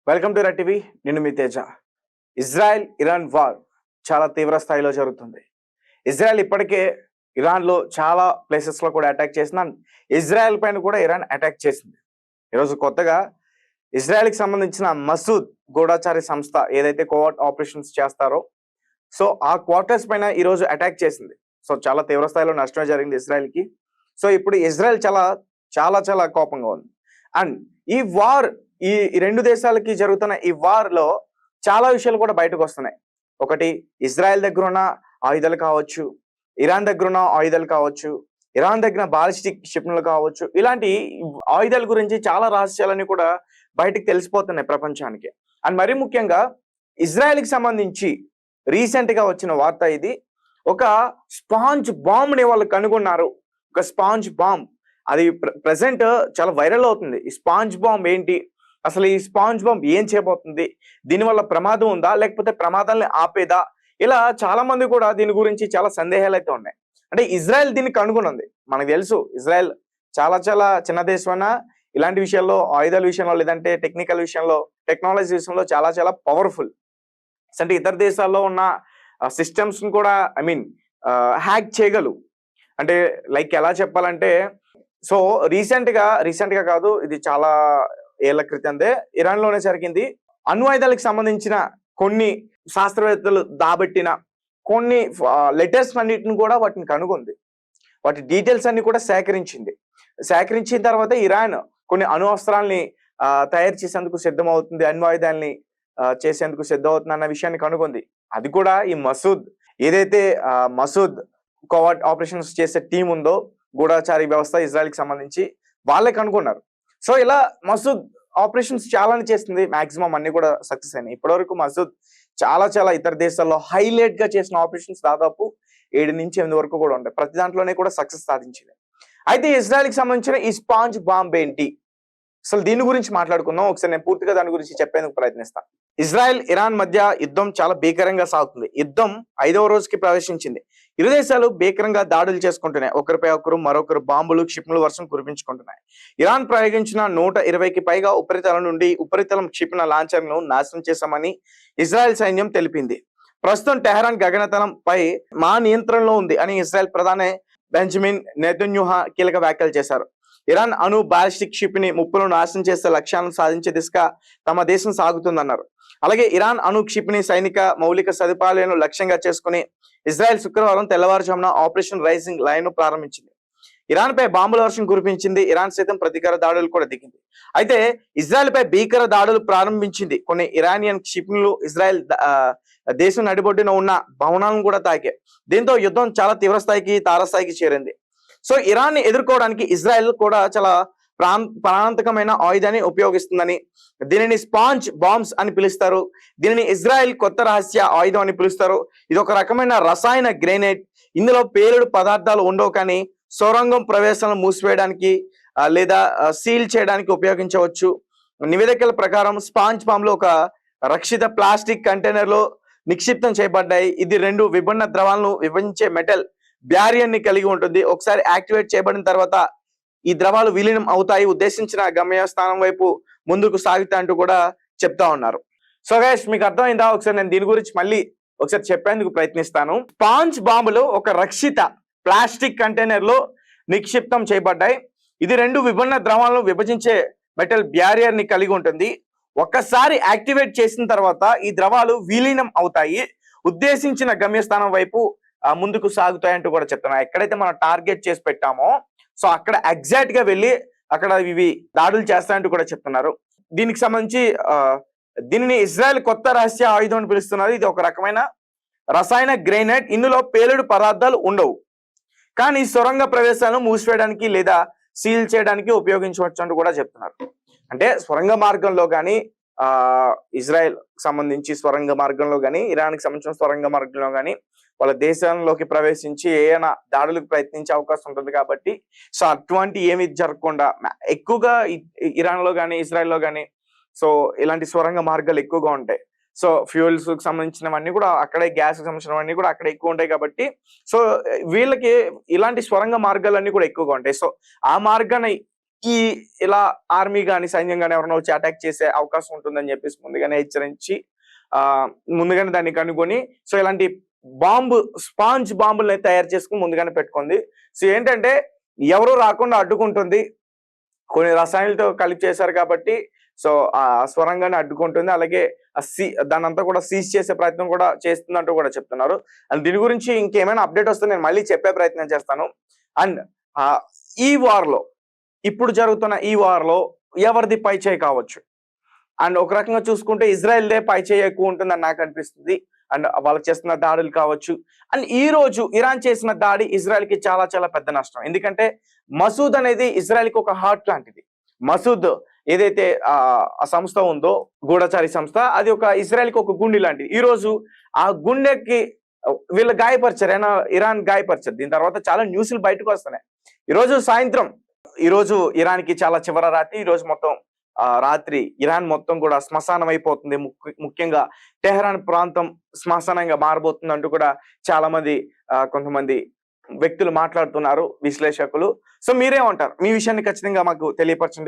Welcome to red TV. నేను మీ Teja. Israel Iran war చాలా తీవ్ర స్థాయిలో జరుగుతుంది. ఇజ్రాయెల్ ఇప్పటికే ఇరాన్లో చాలా ప్లేసెస్లో కూడా అటాక్ చేసిన ఇజ్రాయెల్ పైన కూడా ఇరాన్ అటాక్ చేసింది. ఈరోజు కొత్తగా ఇజ్రాయెల్కి సంబంధించిన మసూద్ గూఢచారి సంస్థ ఏదైతే కోవర్ట్ ఆపరేషన్స్ చేస్తారో సో ఆ క్వార్టర్స్ పైన ఈరోజు అటాక్ చేసింది. సో చాలా తీవ్ర స్థాయిలో నష్టమే జరిగింది ఇజ్రాయెల్కి. సో ఇప్పుడు ఇజ్రాయెల్ చాలా చాలా చాలా కోపంగా ఉంది. అండ్ ఈ వార్ ఈ రెండు దేశాలకి జరుగుతున్న ఈ వార్ లో చాలా విషయాలు కూడా బయటకు వస్తున్నాయి. ఒకటి, ఇజ్రాయెల్ దగ్గర ఉన్న ఆయుధాలు కావచ్చు, ఇరాన్ దగ్గర ఉన్న ఆయుధాలు కావచ్చు, ఇరాన్ దగ్గర బాలిస్టిక్ క్షిపణులు కావచ్చు, ఇలాంటి ఆయుధాల గురించి చాలా రహస్యాలన్నీ కూడా బయటకు తెలిసిపోతున్నాయి ప్రపంచానికి. అండ్ మరీ ముఖ్యంగా ఇజ్రాయెల్కి సంబంధించి రీసెంట్ గా వచ్చిన వార్త ఇది. ఒక స్పాంజ్ బాంబ్ ని వాళ్ళు కనుగొన్నారు. ఒక స్పాంజ్ బాంబ్, అది ప్రెసెంట్ చాలా వైరల్ అవుతుంది. ఈ స్పాంజ్ బాంబ్ ఏంటి, అసలు ఈ స్పాంజ్ బాంబ్ ఏం చేయబోతుంది, దీనివల్ల ప్రమాదం ఉందా లేకపోతే ప్రమాదాలని ఆపేదా, ఇలా చాలా మంది కూడా దీని గురించి చాలా సందేహాలు అయితే ఉన్నాయి. అంటే ఇజ్రాయెల్ దీన్ని కనుగొనుంది. మనకు తెలుసు ఇజ్రాయెల్ చాలా చాలా చిన్న దేశమైనా ఇలాంటి విషయాల్లో, ఆయుధాల విషయంలో లేదంటే టెక్నికల్ విషయంలో, టెక్నాలజీ విషయంలో చాలా చాలా పవర్ఫుల్. అంటే ఇతర దేశాల్లో ఉన్న సిస్టమ్స్ కూడా హ్యాక్ చేయగలవు. అంటే లైక్ ఎలా చెప్పాలంటే, సో రీసెంట్ గా కాదు, ఇది చాలా ఏళ్ల క్రితందే ఇరాన్ లోనే జరిగింది. అణ్వాయుధాలకు సంబంధించిన కొన్ని శాస్త్రవేత్తలు దాబెట్టిన కొన్ని లెటర్స్ అన్నిటిని కూడా వాటిని కనుగొంది. వాటి డీటెయిల్స్ అన్ని కూడా సేకరించిన తర్వాత ఇరాన్ కొన్ని అణు అస్త్రాలని తయారు చేసేందుకు సిద్ధమవుతుంది, అణ్వాయుధాలని చేసేందుకు సిద్ధమవుతుంది అన్న విషయాన్ని కనుగొంది. అది కూడా ఈ మసూద్, ఏదైతే మసూద్ కోవర్ట్ ఆపరేషన్స్ చేసే టీం ఉందో, గూఢచారి వ్యవస్థ ఇజ్రాయెల్కి సంబంధించి, వాళ్ళే కనుగొన్నారు. సో ఇలా మసూద్ ఆపరేషన్స్ చాలానే చేస్తుంది. మాక్సిమం అన్ని కూడా సక్సెస్ అయినాయి. ఇప్పటివరకు మసూద్ చాలా చాలా ఇతర దేశాల్లో హైలైట్ గా చేసిన ఆపరేషన్స్ దాదాపు 7 నుంచి 8 వరకు కూడా ఉంటాయి. ప్రతి దాంట్లోనే కూడా సక్సెస్ సాధించింది. అయితే ఇజ్రాయెల్కి సంబంధించిన ఈ స్పాంజ్ బాంబ్ ఏంటి, అసలు దీని గురించి మాట్లాడుకుందాం. ఒకసారి నేను పూర్తిగా దాని గురించి చెప్పేందుకు ప్రయత్నిస్తాను. ఇజ్రాయెల్ ఇరాన్ మధ్య యుద్ధం చాలా భీకరంగా సాగుతుంది. యుద్ధం 5వ రోజుకి ప్రవేశించింది. ఇరు దేశాలు భీకరంగా దాడులు చేసుకుంటున్నాయి. ఒకరిపై ఒకరు మరొకరు బాంబులు క్షిపణుల వర్షం కురిపించుకుంటున్నాయి. ఇరాన్ ప్రయోగించిన 120కి పైగా ఉపరితలం నుండి ఉపరితలం క్షిపణి లాంఛర్లను నాశనం చేశామని ఇజ్రాయెల్ సైన్యం తెలిపింది. ప్రస్తుతం టెహరాన్ గగనతలం పై మా నియంత్రణలో ఉంది అని ఇజ్రాయెల్ ప్రధాని బెంజమిన్ నెతన్యాహు కీలక వ్యాఖ్యలు చేశారు. ఇరాన్ అణు బాలిస్టిక్ క్షిపణి ముప్పులను నాశనం చేసే లక్ష్యాలను సాధించే దిశగా తమ దేశం సాగుతుందన్నారు. అలాగే ఇరాన్ అణు క్షిపణి సైనిక మౌలిక సదుపాయాలను లక్ష్యంగా చేసుకుని ఇజ్రాయెల్ శుక్రవారం తెల్లవారుజామున ఆపరేషన్ రైజింగ్ లైన్ ను ప్రారంభించింది. ఇరాన్ పై బాంబుల వర్షం కురిపించింది. ఇరాన్ సైతం ప్రతీకార దాడులు కూడా దిగింది. అయితే ఇజ్రాయెల్ పై భీకర దాడులు ప్రారంభించింది. కొన్ని ఇరానియన్ క్షిపణులు ఇజ్రాయెల్ దేశం నడిబొడ్డున ఉన్న భవనాలను కూడా తాకాయి. దీంతో యుద్ధం చాలా తీవ్ర స్థాయికి, తారస్థాయికి చేరింది. సో ఇరాన్ ని ఎదుర్కోవడానికి ఇజ్రాయెల్ కూడా చాలా ప్రాణాంతకమైన ఆయుధాన్ని ఉపయోగిస్తుందని, దీనిని స్పాంజ్ బాంబ్స్ అని పిలుస్తారు. దీనిని ఇజ్రాయెల్ కొత్త రహస్య ఆయుధం అని పిలుస్తారు. ఇది ఒక రకమైన రసాయన గ్రెనేడ్. ఇందులో పేలుడు పదార్థాలు ఉండవు, కానీ సొరంగం ప్రవేశాలను మూసివేయడానికి లేదా సీల్ చేయడానికి ఉపయోగించవచ్చు. నివేదికల ప్రకారం స్పాంజ్ బాంబ్లు ఒక రక్షిత ప్లాస్టిక్ కంటైనర్ లో నిక్షిప్తం చేయబడ్డాయి. ఇది 2 విభిన్న ద్రవాలను విభజించే మెటల్ బ్యారియర్ ని కలిగి ఉంటుంది. ఒకసారి యాక్టివేట్ చేయబడిన తర్వాత ఈ ద్రవాలు విలీనం అవుతాయి, ఉద్దేశించిన గమ్యస్థానం వైపు ముందుకు సాగుతాయి అంటూ కూడా చెప్తా ఉన్నారు. సో గైస్, మీకు అర్థమైందా? ఒకసారి నేను దీని గురించి మళ్ళీ ఒకసారి చెప్పేందుకు ప్రయత్నిస్తాను. స్పాంజ్ బాంబులు ఒక రక్షిత ప్లాస్టిక్ కంటైనర్ లో నిక్షిప్తం చేయబడ్డాయి. ఇది 2 విభిన్న ద్రవాలను విభజించే మెటల్ బ్యారియర్ ని కలిగి ఉంటుంది. ఒక్కసారి యాక్టివేట్ చేసిన తర్వాత ఈ ద్రవాలు విలీనం అవుతాయి, ఉద్దేశించిన గమ్యస్థానం వైపు ముందుకు సాగుతాయి అంటూ కూడా చెప్తున్నారు. ఎక్కడైతే మనం టార్గెట్ చేసి పెట్టామో సో అక్కడ ఎగ్జాక్ట్ గా వెళ్ళి అక్కడ ఇవి దాడులు చేస్తాయంటూ కూడా చెప్తున్నారు. దీనికి సంబంధించి దీనిని ఇజ్రాయెల్ కొత్త రహస్య ఆయుధం అని పిలుస్తున్నారు. ఇది ఒక రకమైన రసాయన గ్రెనేడ్. ఇందులో పేలుడు పదార్థాలు ఉండవు, కానీ సొరంగ ప్రవేశాలను మూసివేయడానికి లేదా సీల్ చేయడానికి ఉపయోగించవచ్చు అంటూ కూడా చెప్తున్నారు. అంటే సొరంగ మార్గంలో కానీ, ఇజ్రాయెల్ సంబంధించి సొరంగ మార్గంలో కానీ, ఇరాన్కి సంబంధించిన సొరంగ మార్గంలో కానీ వాళ్ళ దేశంలోకి ప్రవేశించి ఏమైనా దాడులకు ప్రయత్నించే అవకాశం ఉంటుంది. కాబట్టి సో అటువంటి ఏమి జరగకుండా ఎక్కువగా ఇరాన్ లో కానీ, ఇజ్రాయెల్లో కానీ సో ఇలాంటి సొరంగ మార్గాలు ఎక్కువగా ఉంటాయి. సో ఫ్యూయల్స్ కి సంబంధించినవన్నీ కూడా అక్కడే, గ్యాస్ కి సంబంధించినవన్నీ కూడా అక్కడ ఎక్కువ ఉంటాయి. కాబట్టి సో వీళ్ళకి ఇలాంటి సొరంగ మార్గాలన్నీ కూడా ఎక్కువగా ఉంటాయి. సో ఆ మార్గాన్ని ఈ ఇలా ఆర్మీ గాని సైన్యం గాని ఎవరైనా వచ్చి అటాక్ చేసే అవకాశం ఉంటుందని చెప్పేసి ముందుగానే హెచ్చరించి ముందుగానే దాన్ని కనుగొని సో ఇలాంటి స్పాంజ్ బాంబుల్ని తయారు చేసుకుని ముందుగానే పెట్టుకుంది. సో ఏంటంటే ఎవరు రాకుండా అడ్డుకుంటుంది, కొన్ని రసాయనాలతో కలిపి చేశారు కాబట్టి సో ఆ స్వరంగానే అడ్డుకుంటుంది. అలాగే దాన్ని అంతా కూడా సీజ్ చేసే ప్రయత్నం కూడా చేస్తుందంటూ కూడా చెప్తున్నారు. అండ్ దీని గురించి ఇంకేమైనా అప్డేట్ వస్తే నేను మళ్ళీ చెప్పే ప్రయత్నం చేస్తాను. అండ్ ఈ వార్ లో ఇప్పుడు జరుగుతున్న ఈ వార్ లో ఎవరిది పై చేయి కావచ్చు, అండ్ ఒక రకంగా చూసుకుంటే ఇజ్రాయెల్దే పై చేయి ఎక్కువ ఉంటుందని నాకు అనిపిస్తుంది. అండ్ వాళ్ళు చేస్తున్న దాడులు కావచ్చు, అండ్ ఈ రోజు ఇరాన్ చేసిన దాడి ఇజ్రాయెల్ కి చాలా చాలా పెద్ద నష్టం. ఎందుకంటే మసూద్ అనేది ఇజ్రాయెల్ కి ఒక హార్ట్ లాంటిది. మసూద్ ఏదైతే ఆ సంస్థ ఉందో, గూఢచారి సంస్థ, అది ఒక ఇజ్రాయెల్ కి ఒక గుండె లాంటిది. ఈ రోజు ఆ గుండెకి వీళ్ళు గాయపరిచారు, ఇరాన్ గాయపరిచారు. దీని తర్వాత చాలా న్యూస్లు బయటకు వస్తున్నాయి. ఈ రోజు ఇరాన్ కి చాలా చివరి రాత్రి. ఈ రోజు మొత్తం రాత్రి ఇరాన్ మొత్తం కూడా శ్మశానం అయిపోతుంది. ముఖ్యంగా టెహరాన్ ప్రాంతం శ్మశానంగా మారబోతుంది అంటూ కూడా చాలా మంది కొంతమంది వ్యక్తులు మాట్లాడుతున్నారు, విశ్లేషకులు. సో మీరేమంటారు? మీ విషయాన్ని ఖచ్చితంగా మాకు తెలియపరచండి.